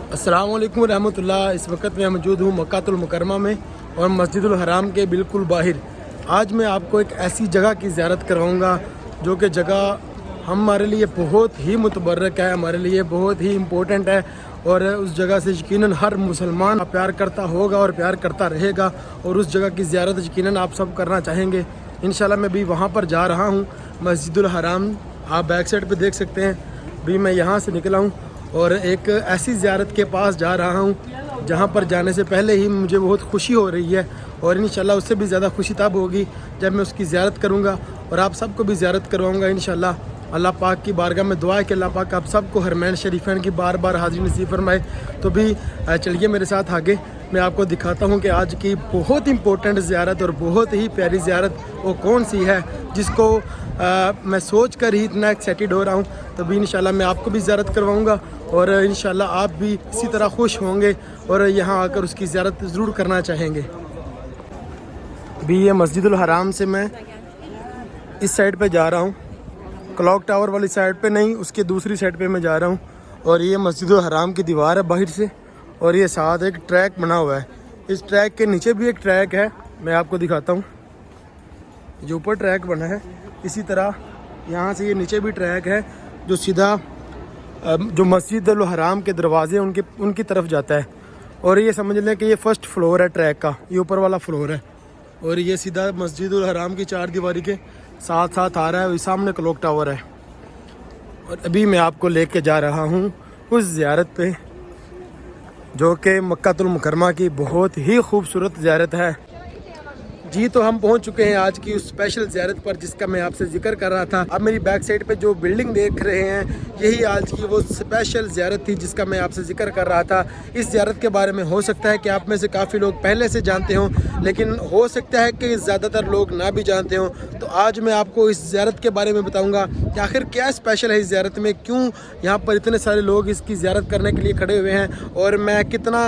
अस्सलाम वालेकुम रहमतुल्लाह। इस वक्त मैं मौजूद हूँ मक्कातुल मुकरमा में और मस्जिदुल हराम के बिल्कुल बाहर। आज मैं आपको एक ऐसी जगह की ज़ियारत करवाऊँगा जो कि जगह हमारे लिए बहुत ही मुतबर्रक है, हमारे लिए बहुत ही इम्पोर्टेंट है और उस जगह से यकीनन हर मुसलमान प्यार करता होगा और प्यार करता रहेगा और उस जगह की ज़ियारत यकीनन आप सब करना चाहेंगे। इंशाल्लाह मैं भी वहाँ पर जा रहा हूँ, मस्जिदुल हराम। आप बैक साइड पे देख सकते हैं, भी मैं यहाँ से निकला हूँ और एक ऐसी ज़ियारत के पास जा रहा हूँ जहाँ पर जाने से पहले ही मुझे बहुत खुशी हो रही है और इंशाल्लाह उससे भी ज़्यादा खुशी तब होगी जब मैं उसकी ज़ियारत करूँगा और आप सबको भी ज़ियारत करवाऊँगा इंशाल्लाह। अल्लाह पाक की बारगाह में दुआ है कि अल्लाह पाक आप सबको हरमैन शरीफैन की बार बार हाज़िरी नसीब फरमाए। तो भी चलिए मेरे साथ आगे, मैं आपको दिखाता हूँ कि आज की बहुत इंपॉर्टेंट ज़ियारत और बहुत ही प्यारी ज़ियारत वो कौन सी है जिसको मैं सोच कर ही इतना एक्साइटेड हो रहा हूँ। तो भी इंशाल्लाह मैं आपको भी ज़ियारत करवाऊँगा और इंशाल्लाह आप भी इसी तरह खुश होंगे और यहाँ आकर उसकी ज़ियारत ज़रूर करना चाहेंगे। भी ये मस्जिदुल हराम से मैं इस साइड पे जा रहा हूँ, क्लॉक टावर वाली साइड पे नहीं, उसके दूसरी साइड पे मैं जा रहा हूँ और ये मस्जिदुल हराम की दीवार है बाहर से और ये साथ एक ट्रैक बना हुआ है। इस ट्रैक के नीचे भी एक ट्रैक है, मैं आपको दिखाता हूँ। जो ऊपर ट्रैक बना है इसी तरह यहाँ से ये नीचे भी ट्रैक है जो सीधा जो मस्जिदुल हराम के दरवाजे उनकी तरफ जाता है। और ये समझ लें कि ये फर्स्ट फ्लोर है ट्रैक का, ये ऊपर वाला फ्लोर है और ये सीधा मस्जिदुल हराम की चार दीवारी के साथ साथ आ रहा है। सामने क्लॉक टावर है और अभी मैं आपको लेके जा रहा हूँ उस ज़ियारत पे जो कि मक्कातुल मुकरमा की बहुत ही खूबसूरत ज़ियारत है। जी तो हम पहुंच चुके हैं आज की उस स्पेशल ज़ियारत पर जिसका मैं आपसे जिक्र कर रहा था। अब मेरी बैक साइड पे जो बिल्डिंग देख रहे हैं यही आज की वो स्पेशल ज़ियारत थी जिसका मैं आपसे जिक्र कर रहा था। इस ज़ियारत के बारे में हो सकता है कि आप में से काफ़ी लोग पहले से जानते हों, लेकिन हो सकता है कि ज़्यादातर लोग ना भी जानते हों। तो आज मैं आपको इस ज़ियारत के बारे में बताऊँगा कि आखिर क्या स्पेशल है इस ज़ियारत में, क्यों यहाँ पर इतने सारे लोग इसकी ज़ियारत करने के लिए खड़े हुए हैं और मैं कितना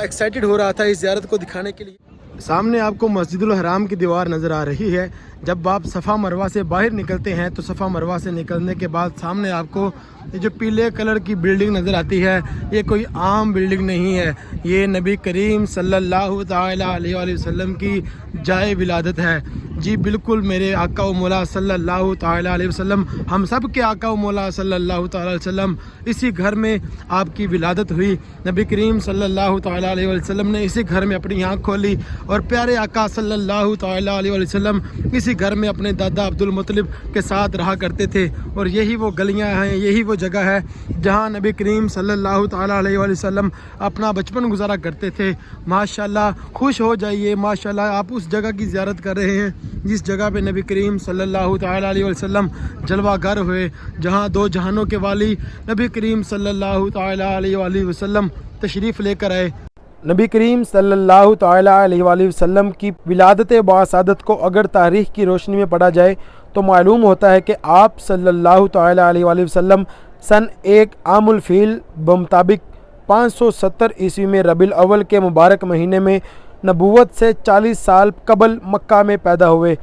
एक्साइटेड हो रहा था इस ज़ियारत को दिखाने के लिए। सामने आपको मस्जिदुल हराम की दीवार नज़र आ रही है। जब आप सफ़ा मरवा से बाहर निकलते हैं तो सफ़ा मरवा से निकलने के बाद सामने आपको ये जो पीले कलर की बिल्डिंग नज़र आती है, ये कोई आम बिल्डिंग नहीं है, ये नबी करीम सल्लल्लाहु ताला अलैहि वसल्लम की जाए विलादत है। जी बिल्कुल, मेरे आका व मौला सल्लल्लाहु ताला अलैहि वसल्लम, हम सब के आका व मौला सल्लल्लाहु ताला अलैहि वसल्लम, इसी घर में आपकी विलादत हुई। नबी करीम सल्लल्लाहु ताला अलैहि वसल्लम ने इसी घर में अपनी आँख खोली और प्यारे आका सल्लल्लाहु ताला अलैहि वसल्लम इसी घर में अपने दादा अब्दुल मुत्तलिब के साथ रहा करते थे। और यही वो गलियां हैं, यही वो जगह है जहां नबी करीम सल्लल्लाहु ताला अलैहि वसल्लम अपना बचपन गुजारा करते थे। माशाल्लाह, खुश हो जाइए, माशाल्लाह आप उस जगह की ज़ियारत कर रहे हैं जिस जगह पे नबी करीम सल्लल्लाहु ताला अलैहि वसल्लम जलवागर हुए, जहां दो जहानों के वाली नबी करीम सल्लल्लाहु ताला अलैहि वसल्लम तशरीफ़ लेकर आए। नबी करीम सल्लल्लाहु ताला अलैहि वसल्लम की विलादत बासादत को अगर तारीख़ की रोशनी में पढ़ा जाए तो मालूम होता है कि आप सल्लल्लाहु ताला अलैहि वसल्लम सन 1 आमुल फ़ील बमुताबिक 570 ईस्वी में रबीउल अव्वल के मुबारक महीने में नबूवत से 40 साल कबल मक्का में पैदा हुए।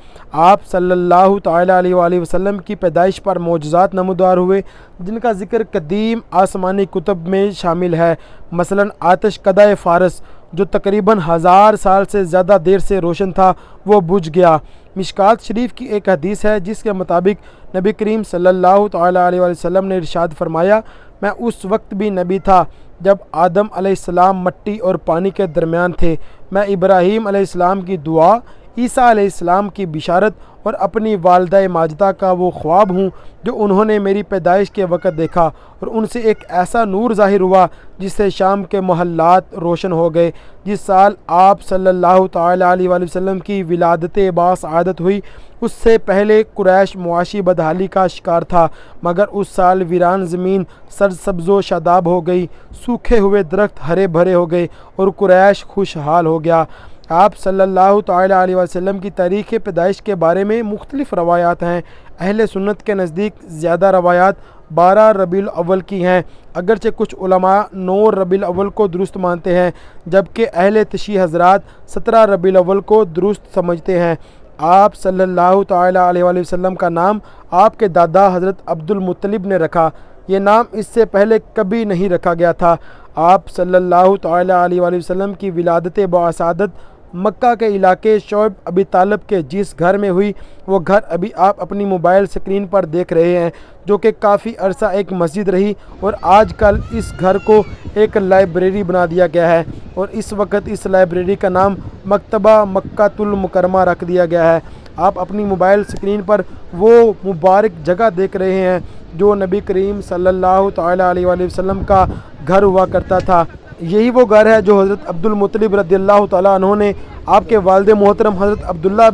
आप सल्लल्लाहु ताला अलैहि वसल्लम की पैदाइश पर मौजज़ात नमूदार हुए जिनका ज़िक्र कदीम आसमानी कुतुब में शामिल है। मसलन आतिश कदा फ़ारस जो तकरीबन 1000 साल से ज़्यादा देर से रोशन था वो बुझ गया। मिशकात शरीफ की एक हदीस है जिसके मुताबिक नबी करीम सल्लल्लाहु ताला अलैहि वसल्लम ने इरशाद फरमाया, मैं उस वक्त भी नबी था जब आदम अलैहिस्सलाम मट्टी और पानी के दरमियान थे। मैं इब्राहीम अलैहिस्सलाम की दुआ, ईसा अलैहिस्सलाम की बिशारत और अपनी वालदा माजिदा का वो ख्वाब हूँ जो उन्होंने मेरी पैदाइश के वक़्त देखा और उनसे एक ऐसा नूर ज़ाहिर हुआ जिससे शाम के महल्लात रोशन हो गए। जिस साल आप सल्लल्लाहु ताला अलैहि वसल्लम की विलादत बासआदत हुई उससे पहले कुरैश मुआशी बदहाली का शिकार था, मगर उस साल वीरान ज़मीन सरसब्ज़ो शादाब हो गई, सूखे हुए दरख्त हरे भरे हो गए और कुरैश खुशहाल हो गया। आप सल्लल्लाहु ताला अलैहि वसल्लम की तारीख़ पैदाइश के बारे में मुख्तलिफ़ रवायात हैं। अहले सुन्नत के नज़दीक ज़्यादा रवायात 12 रबीउल अव्वल की हैं, अगरचे कुछ उलमा 9 रबीउल अव्वल को दुरुस्त मानते हैं जबकि अहले तशरीह हज़रात 17 रबीउल अव्वल को दुरुस्त समझते हैं। आप सल्लल्लाहु ताला अलैहि वसल्लम का नाम आपके दादा हज़रत अब्दुल मुत्तलिब ने रखा। ये नाम इससे पहले कभी नहीं रखा गया था। آپ صلی اللہ تعالی علیہ وآلہ وسلم کی ولادت بعصادت مکہ کے علاقے شعیب ابی طالب کے جس گھر میں ہوئی، وہ گھر ابھی آپ اپنی موبائل سکرین پر دیکھ رہے ہیں، جو کہ کافی عرصہ ایک مسجد رہی اور آج کل اس گھر کو ایک لائبریری بنا دیا گیا ہے، اور اس وقت اس لائبریری کا نام مکتبہ مکۃ المکرمہ رکھ دیا گیا ہے۔ آپ اپنی موبائل سکرین پر وہ مبارک جگہ دیکھ رہے ہیں جو نبی کریم صلی اللہ تعالی علیہ وآلہ وسلم کا گھر ہوا کرتا تھا۔ یہی وہ گھر ہے جو حضرت عبد المطلب رضی اللہ تعالیٰ عنہ نے آپ کے والد محترم حضرت عبداللہ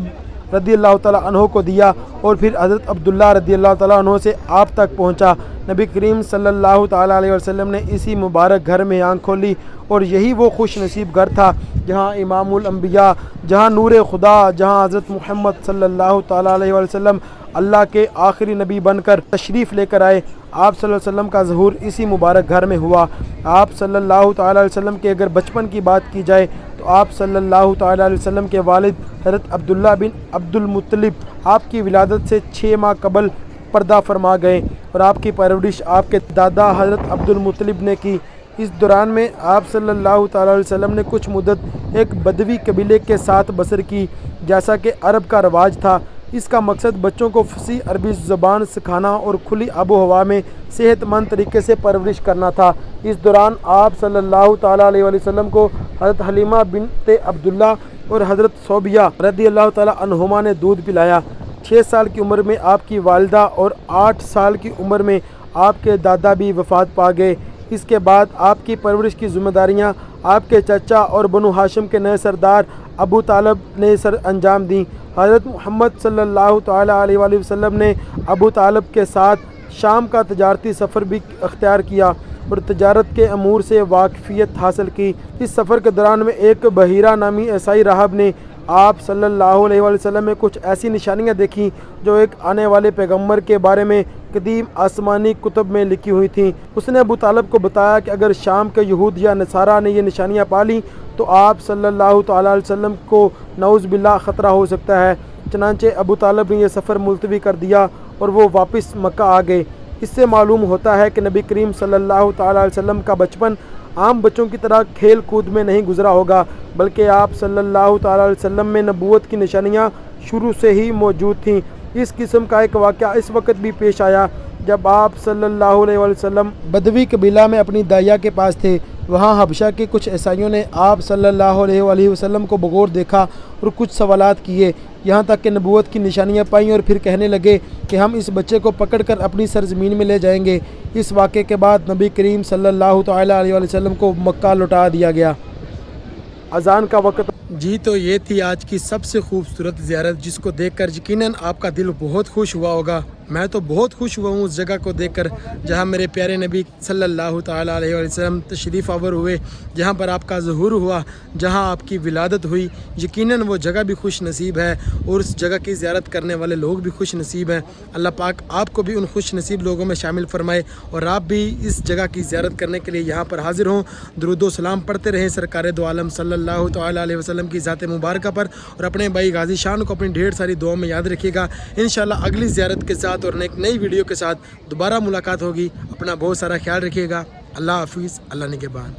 رضی اللہ تعالیٰ عنہ کو دیا، اور پھر حضرت عبداللہ رضی اللہ تعالیٰ عنہ سے آپ تک پہنچا۔ نبی کریم صلی اللہ تعالیٰ علیہ وسلم نے اسی مبارک گھر میں آنکھ کھولی، اور یہی وہ خوش نصیب گھر تھا جہاں امام الانبیاء، جہاں نور خدا، جہاں حضرت محمد صلی اللہ تعالیٰ علیہ وسلم اللہ کے آخری نبی بن کر تشریف لے کر آئے۔ آپ صلی اللہ علیہ وسلم کا ظہور اسی مبارک گھر میں ہوا۔ آپ صلی اللہ تعالیٰ علیہ وسلم کے اگر بچپن کی بات کی جائے تو آپ صلی اللہ تعالیٰ علیہ وسلم کے والد حضرت عبداللہ بن عبد المطلب آپ کی ولادت سے 6 ماہ قبل پردہ فرما گئے، اور آپ کی پرورش آپ کے دادا حضرت عبد المطلب نے کی۔ اس دوران میں آپ صلی اللہ تعالیٰ علیہ وسلم نے کچھ مدت ایک بدوی قبیلے کے ساتھ بسر کی، جیسا کہ عرب کا رواج تھا۔ اس کا مقصد بچوں کو فصیح عربی زبان سکھانا اور کھلی آب و ہوا میں صحت مند طریقے سے پرورش کرنا تھا۔ اس دوران آپ صلی اللہ تعالیٰ علیہ وسلم کو حضرت حلیمہ بنت عبداللہ اور حضرت صوبیہ رضی اللہ تعالیٰ عنہما نے دودھ پلایا۔ 6 سال کی عمر میں آپ کی والدہ اور 8 سال کی عمر میں آپ کے دادا بھی وفات پا گئے۔ اس کے بعد آپ کی پرورش کی ذمہ داریاں آپ کے چچا اور بنو ہاشم کے نئے سردار ابو طالب نے سر انجام دیں۔ حضرت محمد صلی اللہ تعالیٰ علیہ وآلہ وسلم نے ابو طالب کے ساتھ شام کا تجارتی سفر بھی اختیار کیا اور تجارت کے امور سے واقفیت حاصل کی۔ اس سفر کے دوران میں ایک بحیرہ نامی عیسائی راہب نے آپ صلی اللہ علیہ وآلہ وسلم میں کچھ ایسی نشانیاں دیکھیں جو ایک آنے والے پیغمبر کے بارے میں قدیم آسمانی کتب میں لکھی ہوئی تھیں۔ اس نے ابو طالب کو بتایا کہ اگر شام کے یہود یا نصارہ نے یہ نشانیاں پا لیں تو آپ صلی اللہ تعالیٰ علیہ وسلم کو نعوذ باللہ خطرہ ہو سکتا ہے۔ چنانچہ ابو طالب نے یہ سفر ملتوی کر دیا اور وہ واپس مکہ آ گئے۔ اس سے معلوم ہوتا ہے کہ نبی کریم صلی اللہ تعالیٰ علیہ وسلم کا بچپن عام بچوں کی طرح کھیل کود میں نہیں گزرا ہوگا، بلکہ آپ صلی اللہ تعالیٰ علیہ وسلم میں نبوت کی نشانیاں شروع سے ہی موجود تھیں۔ اس قسم کا ایک واقعہ اس وقت بھی پیش آیا جب آپ صلی اللہ علیہ وسلم بدوی قبیلہ میں اپنی دائیا کے پاس تھے۔ وہاں حبشہ کے کچھ عیسائیوں نے آپ صلی اللہ علیہ وسلم کو بغور دیکھا اور کچھ سوالات کیے، یہاں تک کہ نبوت کی نشانیاں پائیں اور پھر کہنے لگے کہ ہم اس بچے کو پکڑ کر اپنی سرزمین میں لے جائیں گے۔ اس واقعے کے بعد نبی کریم صلی اللہ تعالیٰ علیہ وسلم کو مکہ لوٹا دیا گیا۔ اذان کا وقت۔ جی تو یہ تھی آج کی سب سے خوبصورت زیارت، جس کو دیکھ کر یقیناً آپ کا دل بہت خوش ہوا ہوگا۔ میں تو بہت خوش ہوا ہوں اس جگہ کو دیکھ کر جہاں میرے پیارے نبی صلی اللہ تعالیٰ علیہ وسلم تشریف آور ہوئے، جہاں پر آپ کا ظہور ہوا، جہاں آپ کی ولادت ہوئی۔ یقیناً وہ جگہ بھی خوش نصیب ہے اور اس جگہ کی زیارت کرنے والے لوگ بھی خوش نصیب ہیں۔ اللہ پاک آپ کو بھی ان خوش نصیب لوگوں میں شامل فرمائے اور آپ بھی اس جگہ کی زیارت کرنے کے لیے یہاں پر حاضر ہوں۔ درود و سلام پڑھتے رہیں سرکار دو عالم صلی اللہ تعالیٰ علیہ وسلم کی ذات مبارکہ پر، اور اپنے بھائی غازی شان کو اپنی ڈھیر ساری دعاؤں میں یاد رکھیے گا۔ انشاءاللہ اگلی زیارت کے ساتھ اور ایک نئی ویڈیو کے ساتھ دوبارہ ملاقات ہوگی۔ اپنا بہت سارا خیال رکھیے گا۔ اللہ حافظ، اللہ نگہبان۔